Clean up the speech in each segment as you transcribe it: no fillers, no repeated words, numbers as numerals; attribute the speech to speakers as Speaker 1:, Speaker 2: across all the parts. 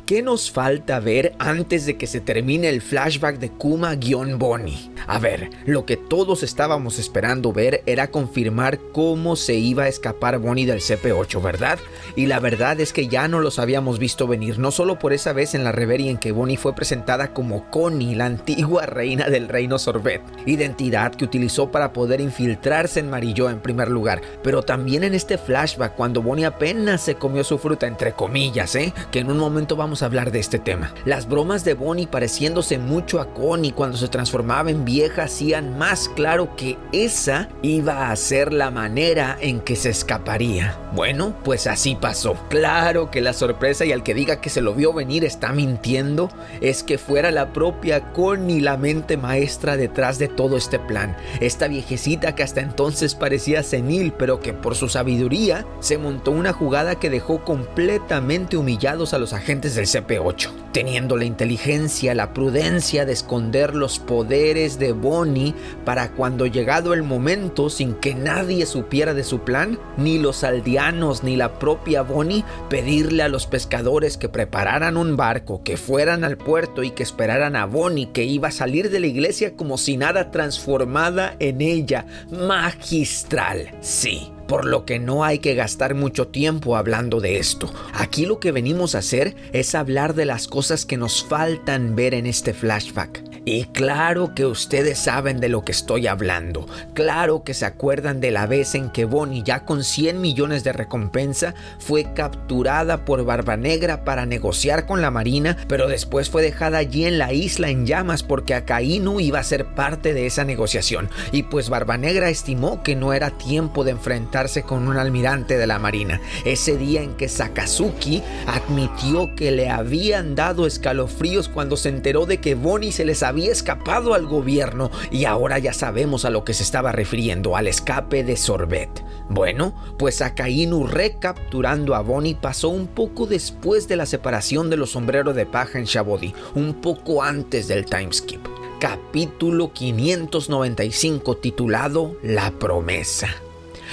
Speaker 1: ¿Qué nos falta ver antes de que se termine el flashback de Kuma-Bonnie? A ver, lo que todos estábamos esperando ver era confirmar cómo se iba a escapar Bonnie del CP8, ¿verdad? Y la verdad es que ya no los habíamos visto venir, no solo por esa vez en la Reverie en que Bonnie fue presentada como Connie, la antigua reina del reino Sorbet, identidad que utilizó para poder infiltrarse en Marillo en primer lugar, pero también en este flashback cuando Bonnie apenas se comió su fruta, entre comillas, que en un momento vamos a hablar de este tema. Las bromas de Bonnie pareciéndose mucho a Connie cuando se transformaba en vieja hacían más claro que esa iba a ser la manera en que se escaparía. Bueno, pues así pasó. Claro que la sorpresa, y al que diga que se lo vio venir está mintiendo, es que fuera la propia Connie la mente maestra detrás de todo este plan. Esta viejecita que hasta entonces parecía senil, pero que por su sabiduría se montó una jugada que dejó completamente humillados a los agentes del CP8, teniendo la inteligencia, la prudencia de esconder los poderes de Bonnie para cuando llegado el momento, sin que nadie supiera de su plan, ni los aldeanos ni la propia Bonnie, pedirle a los pescadores que prepararan un barco, que fueran al puerto y que esperaran a Bonnie, que iba a salir de la iglesia como si nada, transformada en ella. Magistral, sí. Por lo que no hay que gastar mucho tiempo hablando de esto. Aquí lo que venimos a hacer es hablar de las cosas que nos faltan ver en este flashback. Y claro que ustedes saben de lo que estoy hablando. Claro que se acuerdan de la vez en que Bonnie, ya con 100 millones de recompensa, fue capturada por Barbanegra para negociar con la marina, pero después fue dejada allí en la isla en llamas porque Akainu iba a ser parte de esa negociación. Y pues Barbanegra estimó que no era tiempo de enfrentarse con un almirante de la marina. Ese día en que Sakazuki admitió que le habían dado escalofríos cuando se enteró de que Bonnie se les había escapado al gobierno, y ahora ya sabemos a lo que se estaba refiriendo, al escape de Sorbet. Bueno, pues Akainu recapturando a Bonnie pasó un poco después de la separación de los sombreros de paja en Shabodi, un poco antes del timeskip. Capítulo 595 titulado La Promesa.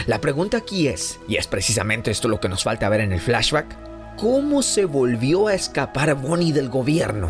Speaker 1: La pregunta aquí es, y es precisamente esto lo que nos falta ver en el flashback, ¿cómo se volvió a escapar Bonnie del gobierno?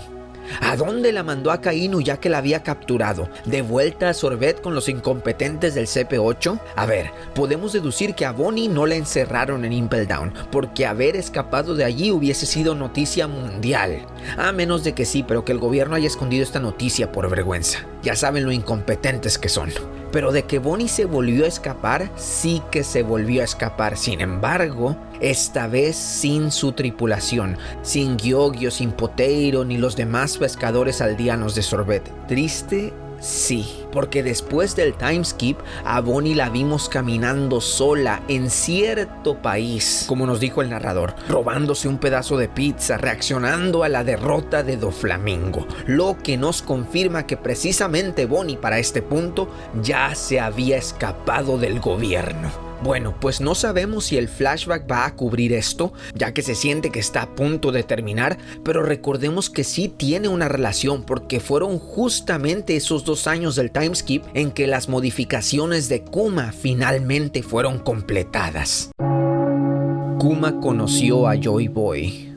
Speaker 1: ¿A dónde la mandó Akainu ya que la había capturado? ¿De vuelta a Sorbet con los incompetentes del CP8? A ver, podemos deducir que a Bonnie no la encerraron en Impel Down, porque haber escapado de allí hubiese sido noticia mundial. A menos de que sí, pero que el gobierno haya escondido esta noticia por vergüenza. Ya saben lo incompetentes que son. Pero de que Bonnie se volvió a escapar, sí que se volvió a escapar. Sin embargo, esta vez sin su tripulación, sin Gyogyo, sin Poteiro, ni los demás pescadores aldeanos de Sorbet. Triste, sí, porque después del timeskip, a Bonnie la vimos caminando sola en cierto país, como nos dijo el narrador, robándose un pedazo de pizza, reaccionando a la derrota de Doflamingo, lo que nos confirma que precisamente Bonnie para este punto ya se había escapado del gobierno. Bueno, pues no sabemos si el flashback va a cubrir esto, ya que se siente que está a punto de terminar, pero recordemos que sí tiene una relación, porque fueron justamente esos 2 años del timeskip en que las modificaciones de Kuma finalmente fueron completadas. Kuma conoció a Joy Boy.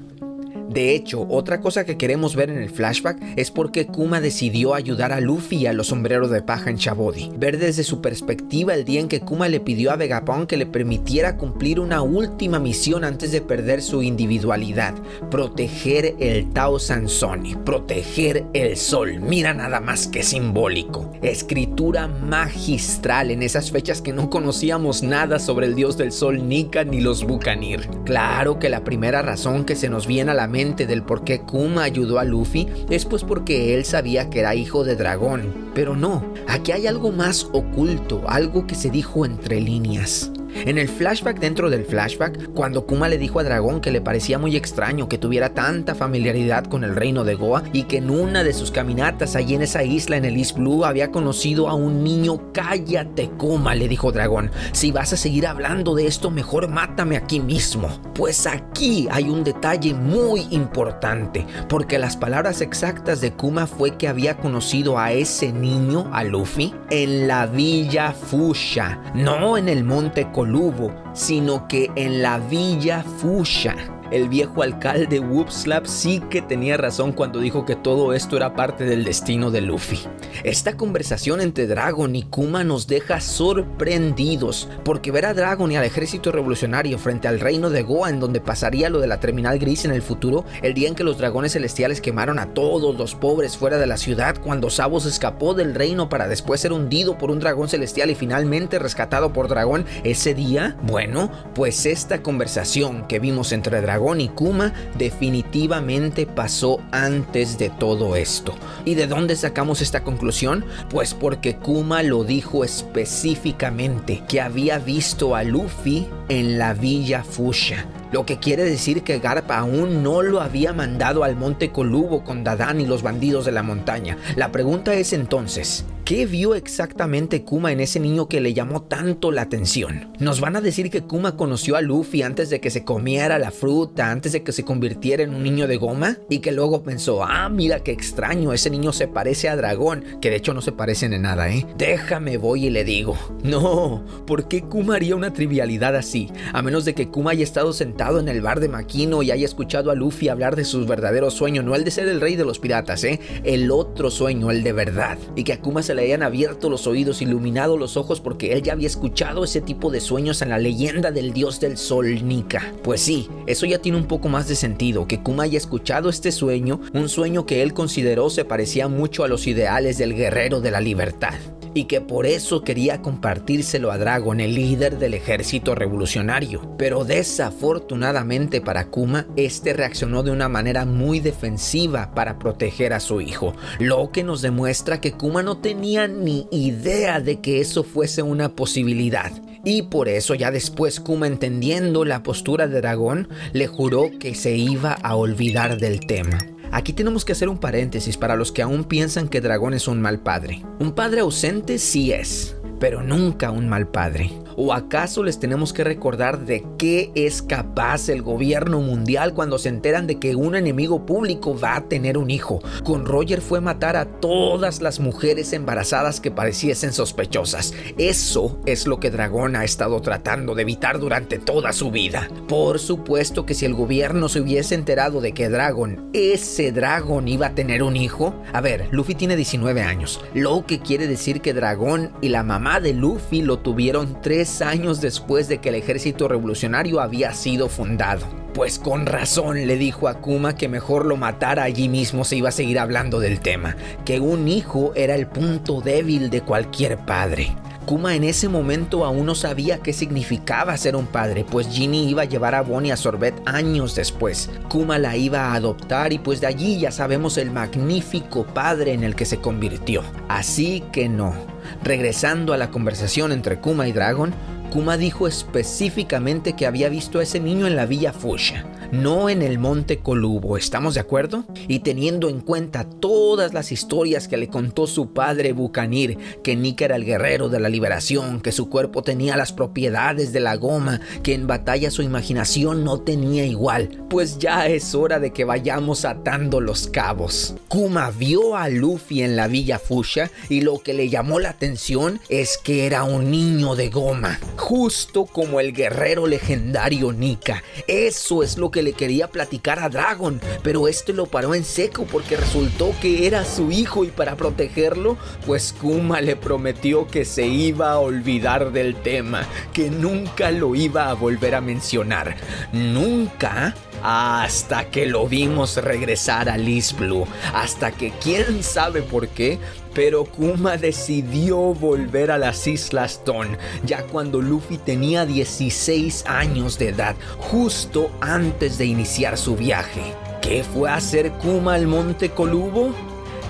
Speaker 1: De hecho, otra cosa que queremos ver en el flashback es por qué Kuma decidió ayudar a Luffy y a los sombreros de paja en Shabodi. Ver desde su perspectiva el día en que Kuma le pidió a Vegapunk que le permitiera cumplir una última misión antes de perder su individualidad: proteger el Tao Sansoni, proteger el sol. Mira nada más que simbólico. Escritura magistral en esas fechas que no conocíamos nada sobre el dios del sol Nika ni los Buccaneer. Claro que la primera razón que se nos viene a la mente del por qué Kuma ayudó a Luffy es pues porque él sabía que era hijo de dragón, pero no, aquí hay algo más oculto, algo que se dijo entre líneas. En el flashback dentro del flashback, cuando Kuma le dijo a Dragón que le parecía muy extraño que tuviera tanta familiaridad con el reino de Goa y que en una de sus caminatas allí en esa isla en el East Blue había conocido a un niño. Cállate, Kuma, le dijo Dragón, si vas a seguir hablando de esto mejor mátame aquí mismo. Pues aquí hay un detalle muy importante, porque las palabras exactas de Kuma fue que había conocido a ese niño, a Luffy, en la Villa Fuchsia, no en el monte Colubo, sino que en la Villa Fuchsia. el viejo alcalde Whoopslap sí que tenía razón cuando dijo que todo esto era parte del destino de Luffy. Esta conversación entre Dragon y Kuma nos deja sorprendidos, porque ver a Dragon y al ejército revolucionario frente al reino de Goa, en donde pasaría lo de la terminal gris en el futuro, el día en que los dragones celestiales quemaron a todos los pobres fuera de la ciudad, cuando Sabo se escapó del reino para después ser hundido por un dragón celestial y finalmente rescatado por Dragón ese día. Bueno, pues esta conversación que vimos entre Dragón y Kuma definitivamente pasó antes de todo esto. ¿Y de dónde sacamos esta conclusión? Pues porque Kuma lo dijo específicamente, que había visto a Luffy en la Villa Fuchsia. Lo que quiere decir que Garp aún no lo había mandado al Monte Colubo con Dadan y los bandidos de la montaña. La pregunta es entonces, ¿qué vio exactamente Kuma en ese niño que le llamó tanto la atención? ¿Nos van a decir que Kuma conoció a Luffy antes de que se comiera la fruta, antes de que se convirtiera en un niño de goma? Y que luego pensó, mira qué extraño, ese niño se parece a Dragón, que de hecho no se parecen en nada, Déjame voy y le digo. No, ¿por qué Kuma haría una trivialidad así? A menos de que Kuma haya estado sentado en el bar de Makino y haya escuchado a Luffy hablar de su verdadero sueño, no el de ser el rey de los piratas, el otro sueño, el de verdad, y que a Kuma se le hayan abierto los oídos, iluminado los ojos, porque él ya había escuchado ese tipo de sueños en la leyenda del dios del sol Nika. Pues sí, eso ya tiene un poco más de sentido, que Kuma haya escuchado este sueño, un sueño que él consideró se parecía mucho a los ideales del guerrero de la libertad, y que por eso quería compartírselo a Dragon, el líder del ejército revolucionario. Pero desafortunadamente para Kuma, este reaccionó de una manera muy defensiva para proteger a su hijo, lo que nos demuestra que Kuma no tenía ni idea de que eso fuese una posibilidad. Y por eso ya después Kuma, entendiendo la postura de Dragón, le juró que se iba a olvidar del tema. Aquí tenemos que hacer un paréntesis para los que aún piensan que Dragón es un mal padre. Un padre ausente sí es, pero nunca un mal padre. ¿O acaso les tenemos que recordar de qué es capaz el gobierno mundial cuando se enteran de que un enemigo público va a tener un hijo? Con Roger fue matar a todas las mujeres embarazadas que pareciesen sospechosas. Eso es lo que Dragón ha estado tratando de evitar durante toda su vida. Por supuesto que si el gobierno se hubiese enterado de que ese Dragón iba a tener un hijo. A ver, Luffy tiene 19 años, lo que quiere decir que Dragón y la mamá de Luffy lo tuvieron 3 años después de que el ejército revolucionario había sido fundado. Pues con razón le dijo a Kuma que mejor lo matara allí mismo, se iba a seguir hablando del tema, que un hijo era el punto débil de cualquier padre. Kuma en ese momento aún no sabía qué significaba ser un padre, pues Ginny iba a llevar a Bonnie a Sorbet años después. Kuma la iba a adoptar y pues de allí ya sabemos el magnífico padre en el que se convirtió. Así que no. Regresando a la conversación entre Kuma y Dragon, Kuma dijo específicamente que había visto a ese niño en la Villa Fuchsia, no en el Monte Colubo. ¿Estamos de acuerdo? Y teniendo en cuenta todas las historias que le contó su padre Bucanir, que Nika era el guerrero de la liberación, que su cuerpo tenía las propiedades de la goma, que en batalla su imaginación no tenía igual, pues ya es hora de que vayamos atando los cabos. Kuma vio a Luffy en la Villa Fuchsia y lo que le llamó la atención es que era un niño de goma, justo como el guerrero legendario Nika. Eso es lo que le quería platicar a Dragon, pero este lo paró en seco porque resultó que era su hijo, y para protegerlo, pues Kuma le prometió que se iba a olvidar del tema, que nunca lo iba a volver a mencionar. Nunca, hasta que lo vimos regresar a East Blue, hasta que quién sabe por qué, pero Kuma decidió volver a las Islas Dawn, ya cuando Luffy tenía 16 años de edad, justo antes de iniciar su viaje. ¿Qué fue a hacer Kuma al Monte Colubo?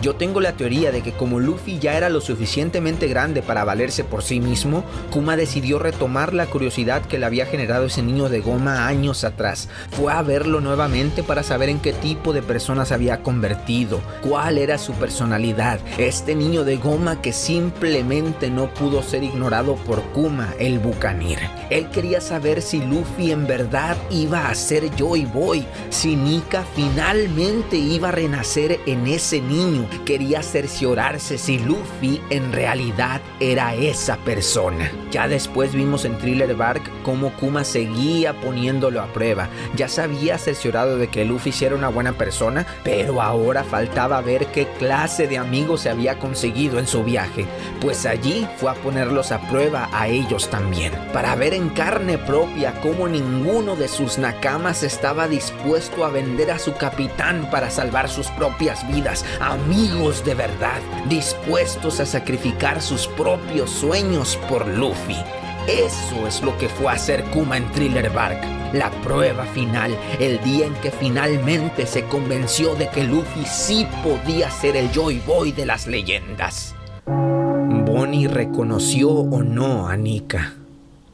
Speaker 1: Yo tengo la teoría de que como Luffy ya era lo suficientemente grande para valerse por sí mismo, Kuma decidió retomar la curiosidad que le había generado ese niño de goma años atrás. Fue a verlo nuevamente para saber en qué tipo de persona se había convertido, cuál era su personalidad. Este niño de goma que simplemente no pudo ser ignorado por Kuma, el Bucanir. Él quería saber si Luffy en verdad iba a ser Joy Boy, si Nika finalmente iba a renacer en ese niño, Quería cerciorarse si Luffy en realidad era esa persona. Ya después vimos en Thriller Bark cómo Kuma seguía poniéndolo a prueba. Ya se había cerciorado de que Luffy sí era una buena persona, pero ahora faltaba ver qué clase de amigos se había conseguido en su viaje, pues allí fue a ponerlos a prueba a ellos también, para ver en carne propia cómo ninguno de sus nakamas estaba dispuesto a vender a su capitán para salvar sus propias vidas. Amigos de verdad, dispuestos a sacrificar sus propios sueños por Luffy. Eso es lo que fue a hacer Kuma en Thriller Bark. La prueba final, el día en que finalmente se convenció de que Luffy sí podía ser el Joy Boy de las leyendas. ¿Bonnie reconoció o no a Nika?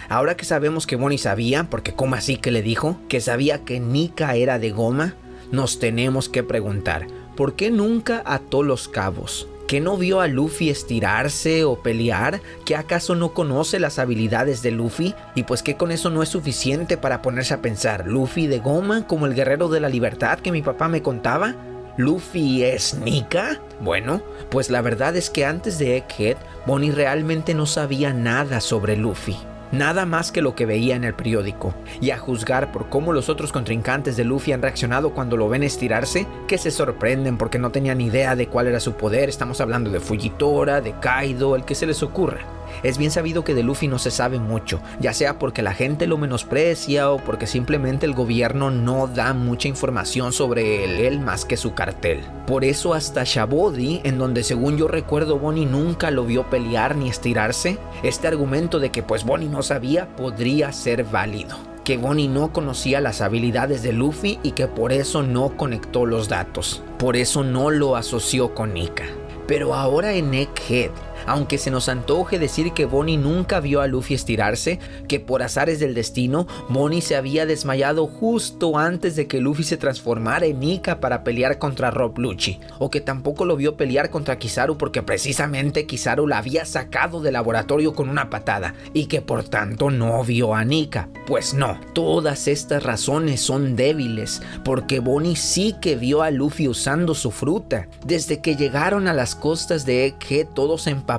Speaker 1: Ahora que sabemos que Bonnie sabía, porque Kuma sí que le dijo, que sabía que Nika era de goma, nos tenemos que preguntar, ¿por qué nunca ató los cabos? ¿Que no vio a Luffy estirarse o pelear? ¿Que acaso no conoce las habilidades de Luffy? Y pues que con eso no es suficiente para ponerse a pensar, ¿Luffy de goma como el guerrero de la libertad que mi papá me contaba? ¿Luffy es Nika? Bueno, pues la verdad es que antes de Egghead, Bonnie realmente no sabía nada sobre Luffy. Nada más que lo que veía en el periódico. Y a juzgar por cómo los otros contrincantes de Luffy han reaccionado cuando lo ven estirarse, que se sorprenden porque no tenían idea de cuál era su poder. Estamos hablando de Fujitora, de Kaido, el que se les ocurra. Es bien sabido que de Luffy no se sabe mucho, ya sea porque la gente lo menosprecia o porque simplemente el gobierno no da mucha información sobre él más que su cartel. Por eso hasta Shabody, en donde según yo recuerdo Bonnie nunca lo vio pelear ni estirarse, este argumento de que pues Bonnie no sabía podría ser válido. Que Bonnie no conocía las habilidades de Luffy y que por eso no conectó los datos. Por eso no lo asoció con Nika. Pero ahora en Egghead, aunque se nos antoje decir que Bonnie nunca vio a Luffy estirarse, que por azares del destino, Bonnie se había desmayado justo antes de que Luffy se transformara en Nika para pelear contra Rob Lucci, o que tampoco lo vio pelear contra Kizaru porque precisamente Kizaru la había sacado del laboratorio con una patada, y que por tanto no vio a Nika. Pues no, todas estas razones son débiles, porque Bonnie sí que vio a Luffy usando su fruta. Desde que llegaron a las costas de Egghead todos empapados,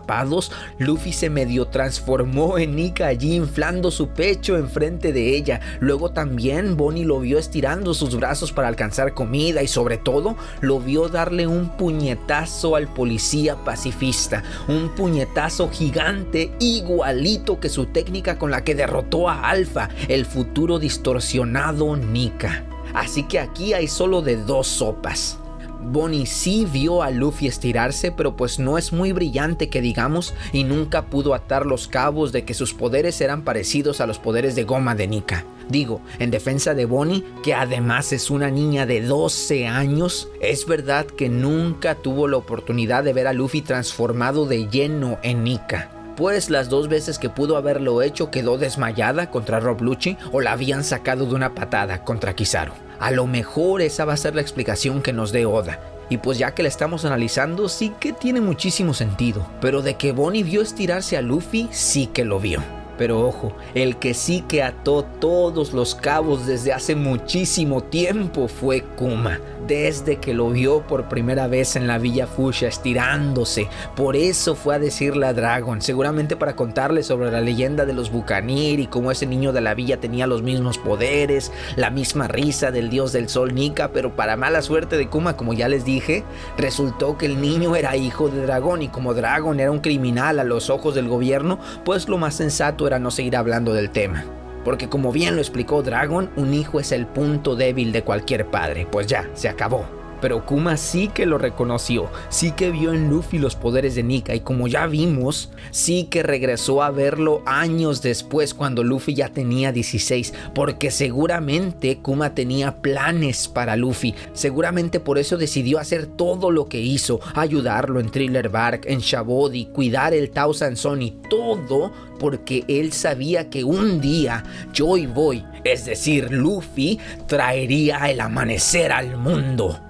Speaker 1: Luffy se medio transformó en Nika allí inflando su pecho enfrente de ella. Luego también Bonnie lo vio estirando sus brazos para alcanzar comida y sobre todo lo vio darle un puñetazo al policía pacifista. Un puñetazo gigante igualito que su técnica con la que derrotó a Alpha, el futuro distorsionado Nika. Así que aquí hay solo de dos sopas. Bonnie sí vio a Luffy estirarse, pero pues no es muy brillante que digamos y nunca pudo atar los cabos de que sus poderes eran parecidos a los poderes de goma de Nika. Digo, en defensa de Bonnie, que además es una niña de 12 años, es verdad que nunca tuvo la oportunidad de ver a Luffy transformado de lleno en Nika. Pues las dos veces que pudo haberlo hecho quedó desmayada contra Rob Lucci o la habían sacado de una patada contra Kizaru. A lo mejor esa va a ser la explicación que nos dé Oda. Y pues ya que la estamos analizando, sí que tiene muchísimo sentido. Pero de que Bonnie vio estirarse a Luffy, sí que lo vio. Pero ojo, el que sí que ató todos los cabos desde hace muchísimo tiempo fue Kuma. Desde que lo vio por primera vez en la Villa Fushia estirándose. Por eso fue a decirle a Dragon, seguramente para contarle sobre la leyenda de los Buccaneer y cómo ese niño de la villa tenía los mismos poderes, la misma risa del dios del sol Nika, pero para mala suerte de Kuma, como ya les dije, resultó que el niño era hijo de Dragon y como Dragon era un criminal a los ojos del gobierno, pues lo más sensato era no seguir hablando del tema. Porque como bien lo explicó Dragon, un hijo es el punto débil de cualquier padre. Pues ya, se acabó. Pero Kuma sí que lo reconoció, sí que vio en Luffy los poderes de Nika y como ya vimos, sí que regresó a verlo años después cuando Luffy ya tenía 16, porque seguramente Kuma tenía planes para Luffy, seguramente por eso decidió hacer todo lo que hizo, ayudarlo en Thriller Bark, en Shabody, cuidar el Tao Sanson y todo porque él sabía que un día Joy Boy, es decir Luffy, traería el amanecer al mundo.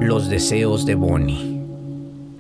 Speaker 1: Los deseos de Bonnie.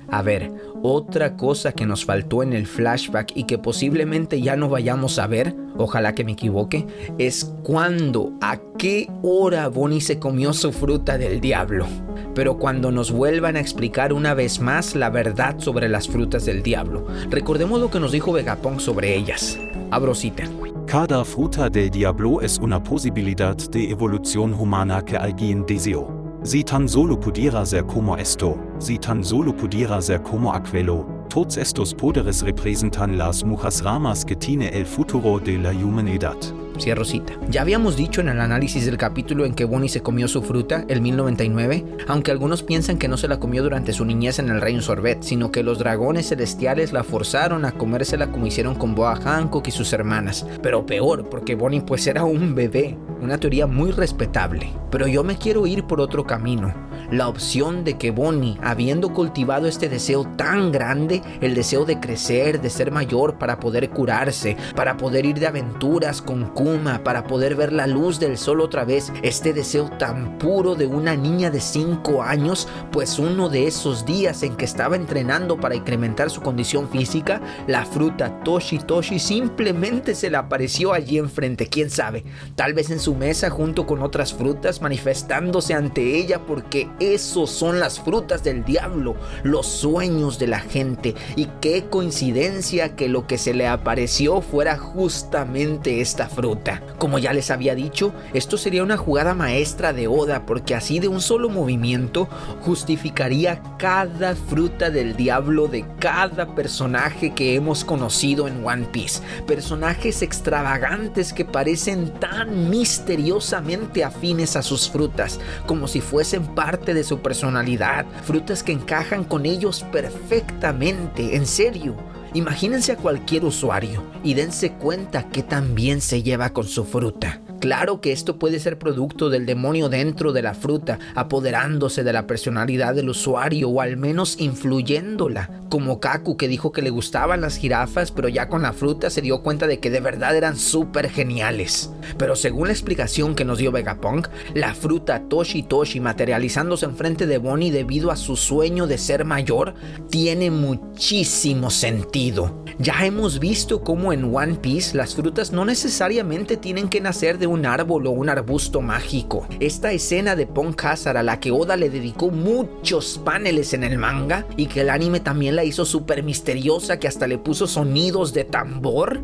Speaker 1: A ver, otra cosa que nos faltó en el flashback y que posiblemente ya no vayamos a ver, ojalá que me equivoque, es cuándo, a qué hora Bonnie se comió su fruta del diablo. pero cuando nos vuelvan a explicar una vez más la verdad sobre las frutas del diablo. Recordemos lo que nos dijo Vegapunk sobre ellas. Abro cita.
Speaker 2: Cada fruta del diablo es una posibilidad de evolución humana que alguien deseó. Si tan solo pudiera ser como esto, si tan solo pudiera ser como aquello, todos estos poderes representan las muchas ramas que tiene el futuro de la humanidad.
Speaker 1: Cierro cita. Ya habíamos dicho en el análisis del capítulo en que Bonnie se comió su fruta, el 1099, aunque algunos piensan que no se la comió durante su niñez en el reino Sorbet, sino que los dragones celestiales la forzaron a comérsela como hicieron con Boa Hancock y sus hermanas. Pero peor, porque Bonnie pues era un bebé. Una teoría muy respetable. Pero yo me quiero ir por otro camino. La opción de que Bonnie, habiendo cultivado este deseo tan grande, el deseo de crecer, de ser mayor para poder curarse, para poder ir de aventuras con Kuma, para poder ver la luz del sol otra vez, este deseo tan puro de una niña de 5 años, pues uno de esos días en que estaba entrenando para incrementar su condición física, la fruta Toshi Toshi simplemente se le apareció allí enfrente, quién sabe, tal vez en su mesa junto con otras frutas manifestándose ante ella, porque esos son las frutas del diablo, los sueños de la gente. Y qué coincidencia que lo que se le apareció fuera justamente esta fruta. Como ya les había dicho, esto sería una jugada maestra de Oda, porque así de un solo movimiento justificaría cada fruta del diablo de cada personaje que hemos conocido en One Piece. Personajes extravagantes que parecen tan misteriosamente afines a sus frutas, como si fuesen parte de su personalidad, frutas que encajan con ellos perfectamente, en serio. Imagínense a cualquier usuario y dense cuenta que también se lleva con su fruta. Claro que esto puede ser producto del demonio dentro de la fruta, apoderándose de la personalidad del usuario o al menos influyéndola, como Kaku, que dijo que le gustaban las jirafas, pero ya con la fruta se dio cuenta de que de verdad eran súper geniales. Pero según la explicación que nos dio Vegapunk, la fruta Toshi Toshi materializándose enfrente de Bonnie debido a su sueño de ser mayor, tiene muchísimo sentido. Ya hemos visto cómo en One Piece las frutas no necesariamente tienen que nacer de un árbol o un arbusto mágico. Esta escena de Punk Hazard, a la que Oda le dedicó muchos paneles en el manga y que el anime también la hizo súper misteriosa, que hasta le puso sonidos de tambor.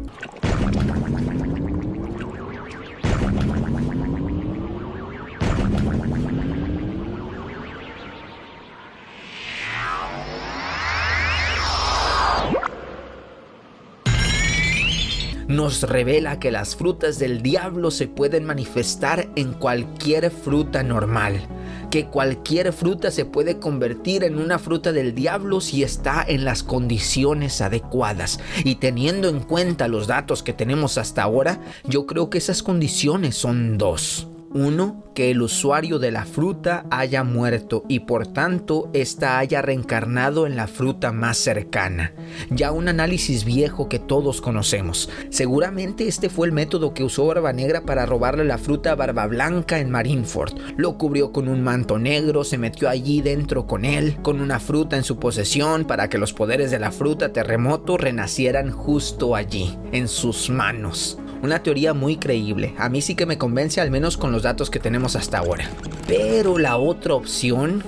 Speaker 1: Nos revela que las frutas del diablo se pueden manifestar en cualquier fruta normal, que cualquier fruta se puede convertir en una fruta del diablo si está en las condiciones adecuadas. Y teniendo en cuenta los datos que tenemos hasta ahora, yo creo que esas condiciones son 2. 1, que el usuario de la fruta haya muerto y por tanto ésta haya reencarnado en la fruta más cercana. Ya un análisis viejo que todos conocemos. Seguramente este fue el método que usó Barba Negra para robarle la fruta a Barba Blanca en Marineford. Lo cubrió con un manto negro, se metió allí dentro con él, con una fruta en su posesión, para que los poderes de la fruta terremoto renacieran justo allí, en sus manos. Una teoría muy creíble, a mí sí que me convence, al menos con los datos que tenemos hasta ahora. Pero la otra opción,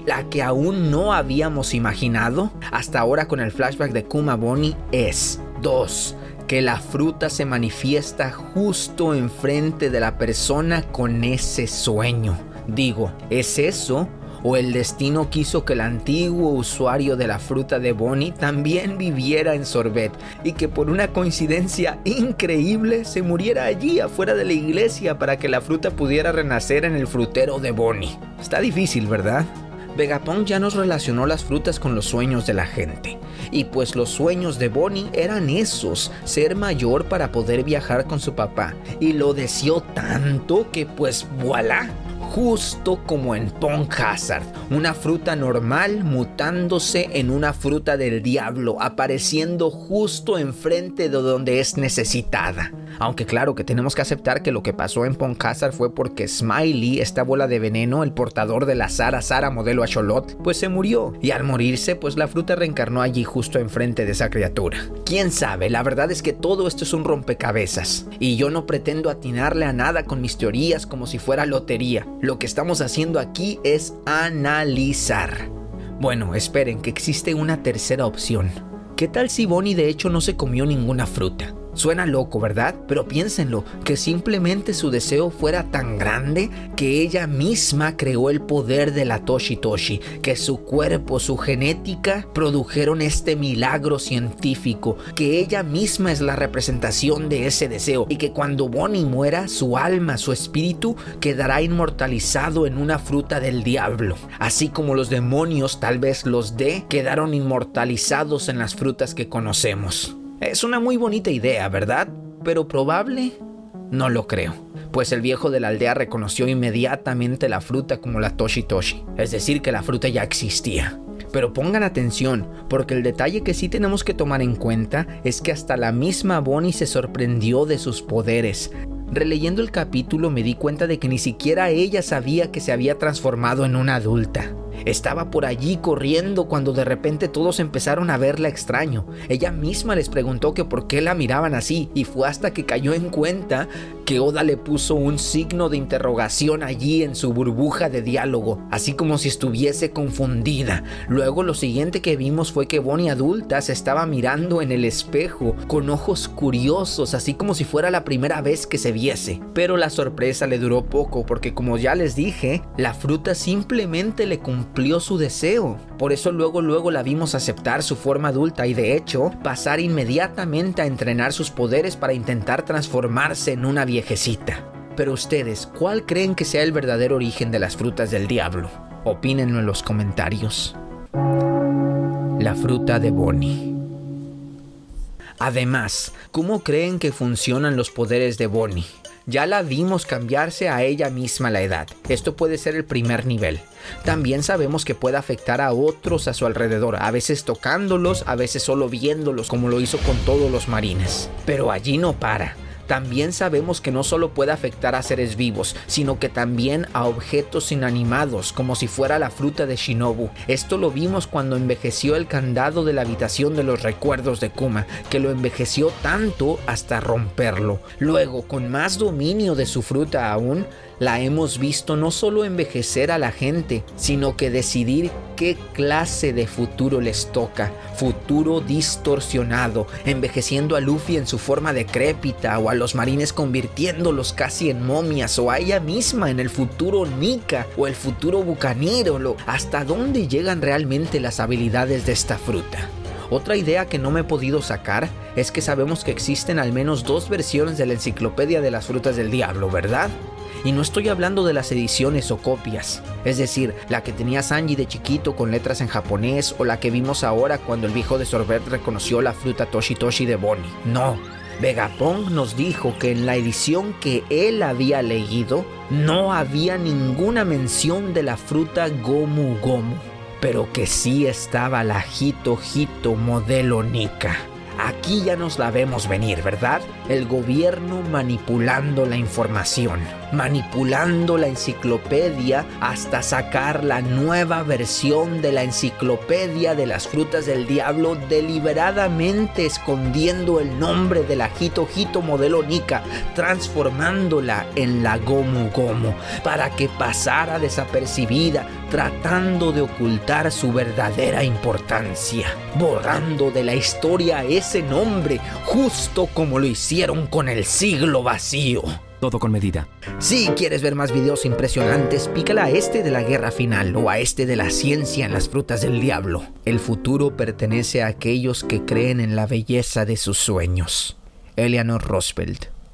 Speaker 1: la que aún no habíamos imaginado hasta ahora con el flashback de Kuma Bonnie, es 2. Que la fruta se manifiesta justo enfrente de la persona con ese sueño. Digo, ¿es eso? ¿O el destino quiso que el antiguo usuario de la fruta de Bonnie también viviera en Sorbet y que por una coincidencia increíble se muriera allí afuera de la iglesia para que la fruta pudiera renacer en el frutero de Bonnie? Está difícil, ¿verdad? Vegapunk ya nos relacionó las frutas con los sueños de la gente. Y pues los sueños de Bonnie eran esos, ser mayor para poder viajar con su papá. Y lo deseó tanto que pues voilà, justo como en Punk Hazard, una fruta normal mutándose en una fruta del diablo, apareciendo justo enfrente de donde es necesitada. Aunque claro que tenemos que aceptar que lo que pasó en Punk Hazard fue porque Smiley, esta bola de veneno, el portador de la Sara modelo Axolot, pues se murió. Y al morirse, pues la fruta reencarnó allí justo enfrente de esa criatura. ¿Quién sabe? La verdad es que todo esto es un rompecabezas. Y yo no pretendo atinarle a nada con mis teorías como si fuera lotería. Lo que estamos haciendo aquí es analizar. Bueno, esperen, que existe una tercera opción. ¿Qué tal si Bonnie de hecho no se comió ninguna fruta? Suena loco, ¿verdad? Pero piénsenlo, que simplemente su deseo fuera tan grande que ella misma creó el poder de la Toshi Toshi, que su cuerpo, su genética produjeron este milagro científico, que ella misma es la representación de ese deseo y que cuando Bonnie muera, su alma, su espíritu quedará inmortalizado en una fruta del diablo, así como los demonios, tal vez los D, quedaron inmortalizados en las frutas que conocemos. Es una muy bonita idea, ¿verdad? Pero probable, no lo creo. Pues el viejo de la aldea reconoció inmediatamente la fruta como la Toshi Toshi. Es decir, que la fruta ya existía. Pero pongan atención, porque el detalle que sí tenemos que tomar en cuenta es que hasta la misma Bonnie se sorprendió de sus poderes. Releyendo el capítulo me di cuenta de que ni siquiera ella sabía que se había transformado en una adulta. Estaba por allí corriendo cuando de repente todos empezaron a verla extraño. Ella misma les preguntó que por qué la miraban así, y fue hasta que cayó en cuenta que Oda le puso un signo de interrogación allí en su burbuja de diálogo, así como si estuviese confundida. Luego lo siguiente que vimos fue que Bonnie adulta se estaba mirando en el espejo con ojos curiosos, así como si fuera la primera vez que se viese. Pero la sorpresa le duró poco, porque como ya les dije, la fruta simplemente le cumplió su deseo. Por eso luego la vimos aceptar su forma adulta y de hecho pasar inmediatamente a entrenar sus poderes para intentar transformarse en una viejecita. Pero ustedes, ¿cuál creen que sea el verdadero origen de las frutas del diablo? Opínenlo en los comentarios. La fruta de Bonnie. Además, ¿cómo creen que funcionan los poderes de Bonnie? Ya la vimos cambiarse a ella misma la edad. Esto puede ser el primer nivel. También sabemos que puede afectar a otros a su alrededor, a veces tocándolos, a veces solo viéndolos, como lo hizo con todos los marines. Pero allí no para. También sabemos que no solo puede afectar a seres vivos, sino que también a objetos inanimados, como si fuera la fruta de Shinobu. Esto lo vimos cuando envejeció el candado de la habitación de los recuerdos de Kuma, que lo envejeció tanto hasta romperlo. Luego, con más dominio de su fruta aún, la hemos visto no solo envejecer a la gente, sino que decidir qué clase de futuro les toca. Futuro distorsionado, envejeciendo a Luffy en su forma decrépita, o a los marines convirtiéndolos casi en momias, o a ella misma en el futuro Nika o el futuro Bucanero. ¿Hasta dónde llegan realmente las habilidades de esta fruta? Otra idea que no me he podido sacar es que sabemos que existen al menos 2 versiones de la enciclopedia de las frutas del diablo, ¿verdad? Y no estoy hablando de las ediciones o copias, es decir, la que tenía Sanji de chiquito con letras en japonés, o la que vimos ahora cuando el viejo de Sorbet reconoció la fruta Toshi Toshi de Bonnie. No, Vegapunk nos dijo que en la edición que él había leído no había ninguna mención de la fruta Gomu Gomu, pero que sí estaba la Hito Hito modelo Nika. Aquí ya nos la vemos venir, ¿verdad? El gobierno manipulando la información, manipulando la enciclopedia hasta sacar la nueva versión de la enciclopedia de las frutas del diablo, deliberadamente escondiendo el nombre de la Hito Hito modelo Nika, transformándola en la Gomu Gomu, para que pasara desapercibida, tratando de ocultar su verdadera importancia, borrando de la historia ese nombre, justo como lo hicieron con el siglo vacío.
Speaker 3: Todo con medida.
Speaker 1: Si quieres ver más videos impresionantes, pícala a este de la guerra final o a este de la ciencia en las frutas del diablo. El futuro pertenece a aquellos que creen en la belleza de sus sueños. Eleanor Roosevelt.